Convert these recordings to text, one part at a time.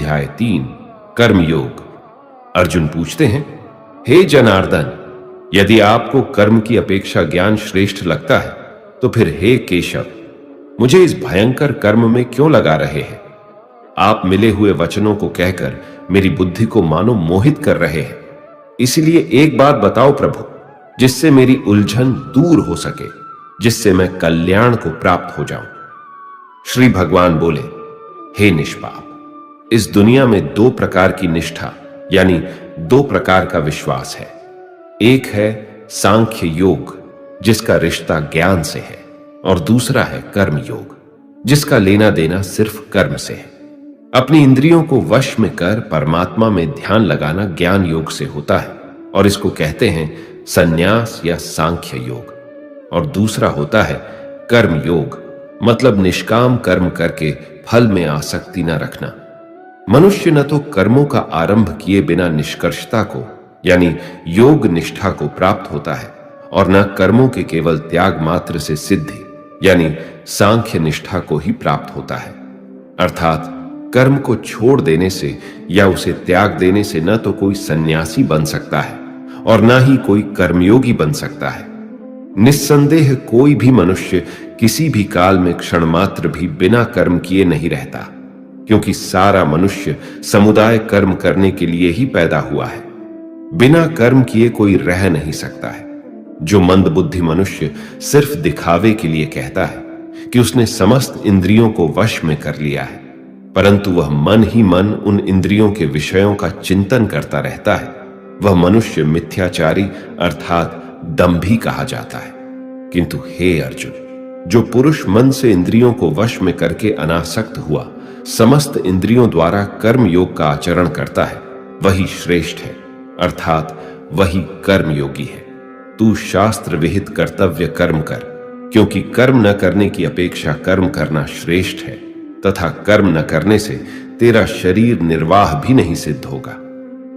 अध्याय 3 कर्मयोग। अर्जुन पूछते हैं, हे जनार्दन, यदि आपको कर्म की अपेक्षा ज्ञान श्रेष्ठ लगता है तो फिर हे केशव, मुझे इस भयंकर कर्म में क्यों लगा रहे हैं? आप मिले हुए वचनों को कहकर मेरी बुद्धि को मानो मोहित कर रहे हैं। इसलिए एक बात बताओ प्रभु, जिससे मेरी उलझन दूर हो सके, जिससे मैं कल्याण को प्राप्त हो जाऊं। श्री भगवान बोले, हे निष्पाप, इस दुनिया में दो प्रकार की निष्ठा यानी दो प्रकार का विश्वास है। एक है सांख्य योग, जिसका रिश्ता ज्ञान से है, और दूसरा है कर्म योग, जिसका लेना देना सिर्फ कर्म से है। अपनी इंद्रियों को वश में कर परमात्मा में ध्यान लगाना ज्ञान योग से होता है, और इसको कहते हैं संन्यास या सांख्य योग। और दूसरा होता है कर्म योग, मतलब निष्काम कर्म करके फल में आसक्ति न रखना। मनुष्य न तो कर्मों का आरंभ किए बिना निष्कर्षता को यानी योग निष्ठा को प्राप्त होता है, और न कर्मों के केवल त्याग मात्र से सिद्धि यानी सांख्य निष्ठा को ही प्राप्त होता है। अर्थात कर्म को छोड़ देने से या उसे त्याग देने से न तो कोई सन्यासी बन सकता है और न ही कोई कर्मयोगी बन सकता है। निस्संदेह कोई भी मनुष्य किसी भी काल में क्षण मात्र भी बिना कर्म किए नहीं रहता, क्योंकि सारा मनुष्य समुदाय कर्म करने के लिए ही पैदा हुआ है। बिना कर्म किए कोई रह नहीं सकता है। जो मंदबुद्धि मनुष्य सिर्फ दिखावे के लिए कहता है कि उसने समस्त इंद्रियों को वश में कर लिया है, परंतु वह मन ही मन उन इंद्रियों के विषयों का चिंतन करता रहता है, वह मनुष्य मिथ्याचारी अर्थात दंभी कहा जाता है। किंतु हे अर्जुन, जो पुरुष मन से इंद्रियों को वश में करके अनासक्त हुआ समस्त इंद्रियों द्वारा कर्म योग का आचरण करता है, वही श्रेष्ठ है, अर्थात वही कर्म योगी है। तू शास्त्र विहित कर्तव्य कर्म कर, क्योंकि कर्म न करने की अपेक्षा कर्म करना श्रेष्ठ है, तथा कर्म न करने से तेरा शरीर निर्वाह भी नहीं सिद्ध होगा।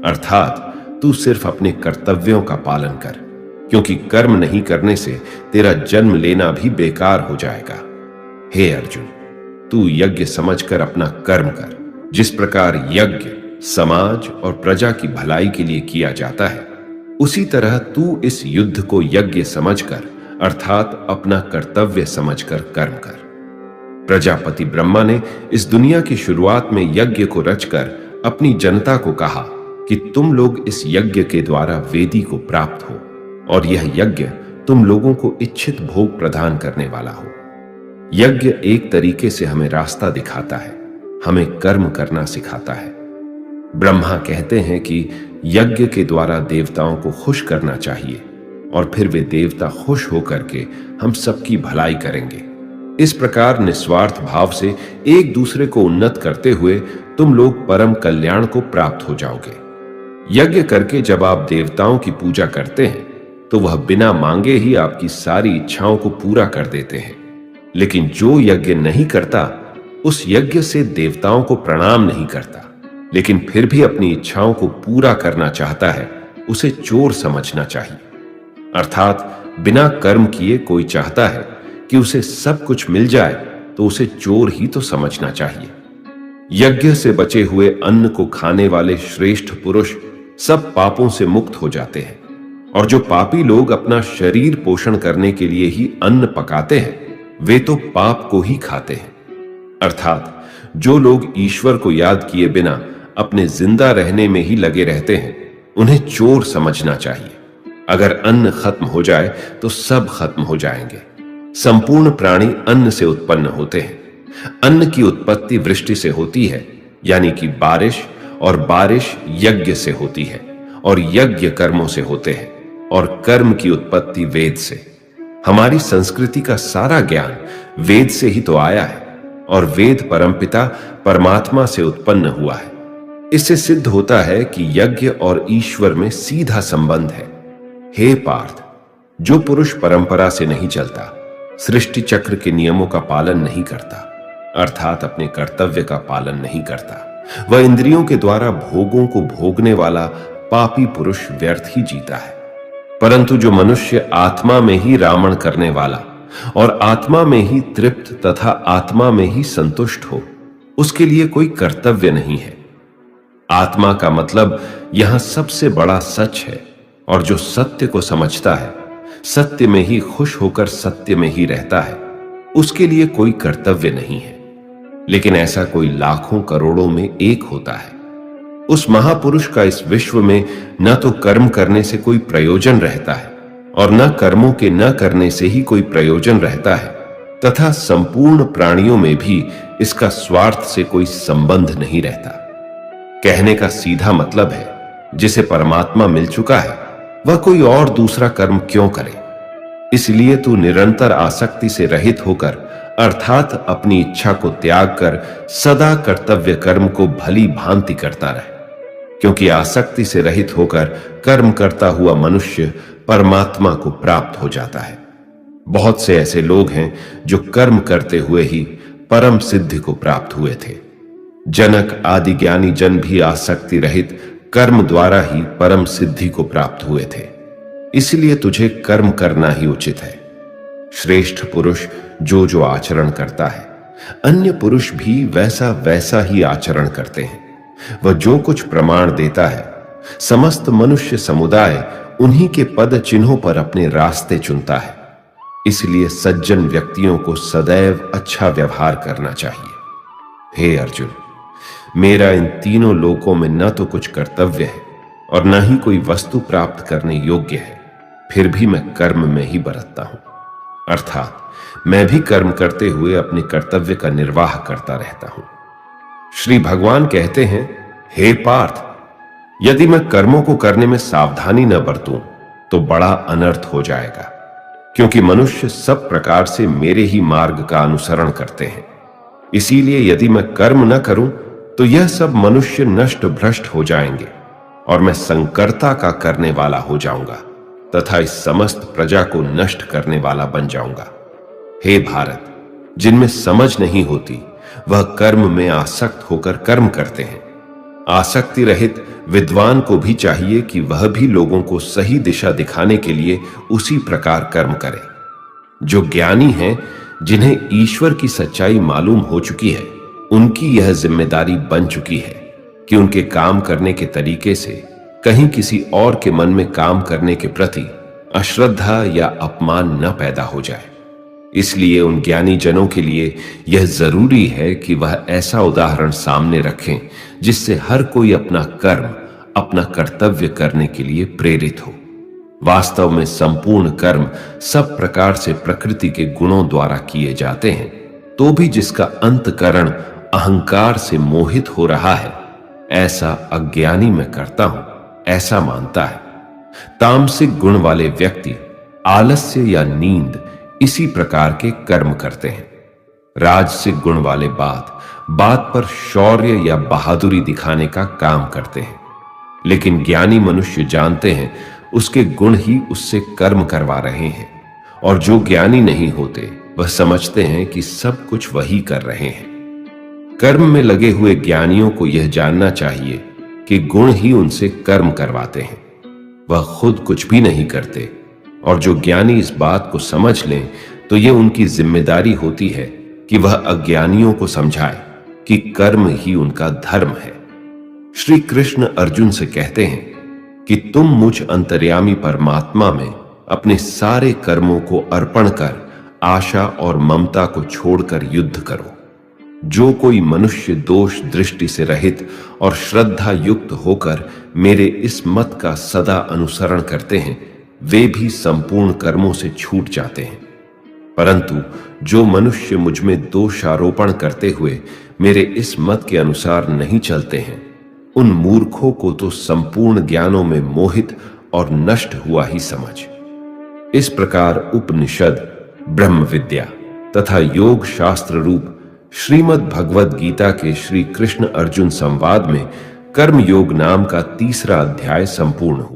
अर्थात तू सिर्फ अपने कर्तव्यों का पालन कर, क्योंकि कर्म नहीं करने से तेरा जन्म लेना भी बेकार हो जाएगा। हे अर्जुन, तू यज्ञ समझकर अपना कर्म कर। जिस प्रकार यज्ञ समाज और प्रजा की भलाई के लिए किया जाता है, उसी तरह तू इस युद्ध को यज्ञ समझकर अर्थात अपना कर्तव्य समझकर कर्म कर। प्रजापति ब्रह्मा ने इस दुनिया की शुरुआत में यज्ञ को रचकर अपनी जनता को कहा कि तुम लोग इस यज्ञ के द्वारा वेदी को प्राप्त हो, और यह यज्ञ तुम लोगों को इच्छित भोग प्रदान करने वाला हो। यज्ञ एक तरीके से हमें रास्ता दिखाता है, हमें कर्म करना सिखाता है। ब्रह्मा कहते हैं कि यज्ञ के द्वारा देवताओं को खुश करना चाहिए, और फिर वे देवता खुश होकर के हम सबकी भलाई करेंगे। इस प्रकार निस्वार्थ भाव से एक दूसरे को उन्नत करते हुए तुम लोग परम कल्याण को प्राप्त हो जाओगे। यज्ञ करके जब आप देवताओं की पूजा करते हैं तो वह बिना मांगे ही आपकी सारी इच्छाओं को पूरा कर देते हैं। लेकिन जो यज्ञ नहीं करता, उस यज्ञ से देवताओं को प्रणाम नहीं करता, लेकिन फिर भी अपनी इच्छाओं को पूरा करना चाहता है, उसे चोर समझना चाहिए। अर्थात बिना कर्म किए कोई चाहता है कि उसे सब कुछ मिल जाए, तो उसे चोर ही तो समझना चाहिए। यज्ञ से बचे हुए अन्न को खाने वाले श्रेष्ठ पुरुष सब पापों से मुक्त हो जाते हैं, और जो पापी लोग अपना शरीर पोषण करने के लिए ही अन्न पकाते हैं, वे तो पाप को ही खाते हैं। अर्थात जो लोग ईश्वर को याद किए बिना अपने जिंदा रहने में ही लगे रहते हैं, उन्हें चोर समझना चाहिए। अगर अन्न खत्म हो जाए तो सब खत्म हो जाएंगे। संपूर्ण प्राणी अन्न से उत्पन्न होते हैं। अन्न की उत्पत्ति वृष्टि से होती है, यानी कि बारिश, और बारिश यज्ञ से होती है, और यज्ञ कर्मों से होते हैं, और कर्म की उत्पत्ति वेद से। हमारी संस्कृति का सारा ज्ञान वेद से ही तो आया है, और वेद परमपिता परमात्मा से उत्पन्न हुआ है। इससे सिद्ध होता है कि यज्ञ और ईश्वर में सीधा संबंध है। हे पार्थ, जो पुरुष परंपरा से नहीं चलता, सृष्टि चक्र के नियमों का पालन नहीं करता, अर्थात अपने कर्तव्य का पालन नहीं करता, वह इंद्रियों के द्वारा भोगों को भोगने वाला पापी पुरुष व्यर्थ ही जीता है। परंतु जो मनुष्य आत्मा में ही रावण करने वाला और आत्मा में ही तृप्त तथा आत्मा में ही संतुष्ट हो, उसके लिए कोई कर्तव्य नहीं है, आत्मा का मतलब यहां सबसे बड़ा सच है, और जो सत्य को समझता है, सत्य में ही खुश होकर सत्य में ही रहता है, उसके लिए कोई कर्तव्य नहीं है। लेकिन ऐसा कोई लाखों करोड़ों में एक होता है। उस महापुरुष का इस विश्व में न तो कर्म करने से कोई प्रयोजन रहता है और न कर्मों के न करने से ही कोई प्रयोजन रहता है, तथा संपूर्ण प्राणियों में भी इसका स्वार्थ से कोई संबंध नहीं रहता। कहने का सीधा मतलब है, जिसे परमात्मा मिल चुका है वह कोई और दूसरा कर्म क्यों करे। इसलिए तू निरंतर आसक्ति से रहित होकर, अर्थात अपनी इच्छा को त्याग कर सदा कर्तव्य कर्म को भली भांति करता रहे, क्योंकि आसक्ति से रहित होकर कर्म करता हुआ मनुष्य परमात्मा को प्राप्त हो जाता है। बहुत से ऐसे लोग हैं जो कर्म करते हुए ही परम सिद्धि को प्राप्त हुए थे। जनक आदि ज्ञानी जन भी आसक्ति रहित कर्म द्वारा ही परम सिद्धि को प्राप्त हुए थे। इसलिए तुझे कर्म करना ही उचित है। श्रेष्ठ पुरुष जो जो आचरण करता है, अन्य पुरुष भी वैसा वैसा ही आचरण करते हैं। वह जो कुछ प्रमाण देता है, समस्त मनुष्य समुदाय उन्हीं के पद चिन्हों पर अपने रास्ते चुनता है। इसलिए सज्जन व्यक्तियों को सदैव अच्छा व्यवहार करना चाहिए। हे अर्जुन, मेरा इन तीनों लोकों में न तो कुछ कर्तव्य है और न ही कोई वस्तु प्राप्त करने योग्य है, फिर भी मैं कर्म में ही बरतता हूं। अर्थात मैं भी कर्म करते हुए अपने कर्तव्य का निर्वाह करता रहता हूं। श्री भगवान कहते हैं, हे पार्थ, यदि मैं कर्मों को करने में सावधानी न बरतूं तो बड़ा अनर्थ हो जाएगा, क्योंकि मनुष्य सब प्रकार से मेरे ही मार्ग का अनुसरण करते हैं। इसीलिए यदि मैं कर्म न करूं तो यह सब मनुष्य नष्ट भ्रष्ट हो जाएंगे और मैं संकर्ता का करने वाला हो जाऊंगा तथा इस समस्त प्रजा को नष्ट करने वाला बन जाऊंगा। हे भारत, जिनमें समझ नहीं होती वह कर्म में आसक्त होकर कर्म करते हैं। आसक्ति रहित विद्वान को भी चाहिए कि वह भी लोगों को सही दिशा दिखाने के लिए उसी प्रकार कर्म करे। जो ज्ञानी हैं, जिन्हें ईश्वर की सच्चाई मालूम हो चुकी है, उनकी यह जिम्मेदारी बन चुकी है कि उनके काम करने के तरीके से कहीं किसी और के मन में काम करने के प्रति अश्रद्धा या अपमान न पैदा हो जाए। इसलिए उन ज्ञानी जनों के लिए यह जरूरी है कि वह ऐसा उदाहरण सामने रखें जिससे हर कोई अपना कर्म, अपना कर्तव्य करने के लिए प्रेरित हो। वास्तव में संपूर्ण कर्म सब प्रकार से प्रकृति के गुणों द्वारा किए जाते हैं, तो भी जिसका अंतकरण अहंकार से मोहित हो रहा है, ऐसा अज्ञानी मैं करता हूं, ऐसा मानता है। तामसिक गुण वाले व्यक्ति आलस्य या नींद इसी प्रकार के कर्म करते हैं। राजसिक गुण वाले बात बात पर शौर्य या बहादुरी दिखाने का काम करते हैं। लेकिन ज्ञानी मनुष्य जानते हैं उसके गुण ही उससे कर्म करवा रहे हैं, और जो ज्ञानी नहीं होते वह समझते हैं कि सब कुछ वही कर रहे हैं। कर्म में लगे हुए ज्ञानियों को यह जानना चाहिए कि गुण ही उनसे कर्म करवाते हैं, वह खुद कुछ भी नहीं करते। और जो ज्ञानी इस बात को समझ लें तो यह उनकी जिम्मेदारी होती है कि वह अज्ञानियों को समझाए कि कर्म ही उनका धर्म है। श्री कृष्ण अर्जुन से कहते हैं कि तुम मुझ अंतर्यामी परमात्मा में अपने सारे कर्मों को अर्पण कर आशा और ममता को छोड़कर युद्ध करो। जो कोई मनुष्य दोष दृष्टि से रहित और श्रद्धा युक्त होकर मेरे इस मत का सदा अनुसरण करते हैं, वे भी संपूर्ण कर्मों से छूट जाते हैं। परंतु जो मनुष्य मुझ में दोषारोपण करते हुए मेरे इस मत के अनुसार नहीं चलते हैं, उन मूर्खों को तो संपूर्ण ज्ञानों में मोहित और नष्ट हुआ ही समझ। इस प्रकार उपनिषद, ब्रह्म विद्या तथा योग शास्त्र रूप श्रीमद् भगवद गीता के श्री कृष्ण अर्जुन संवाद में कर्म योग नाम का तीसरा अध्याय संपूर्ण हुआ।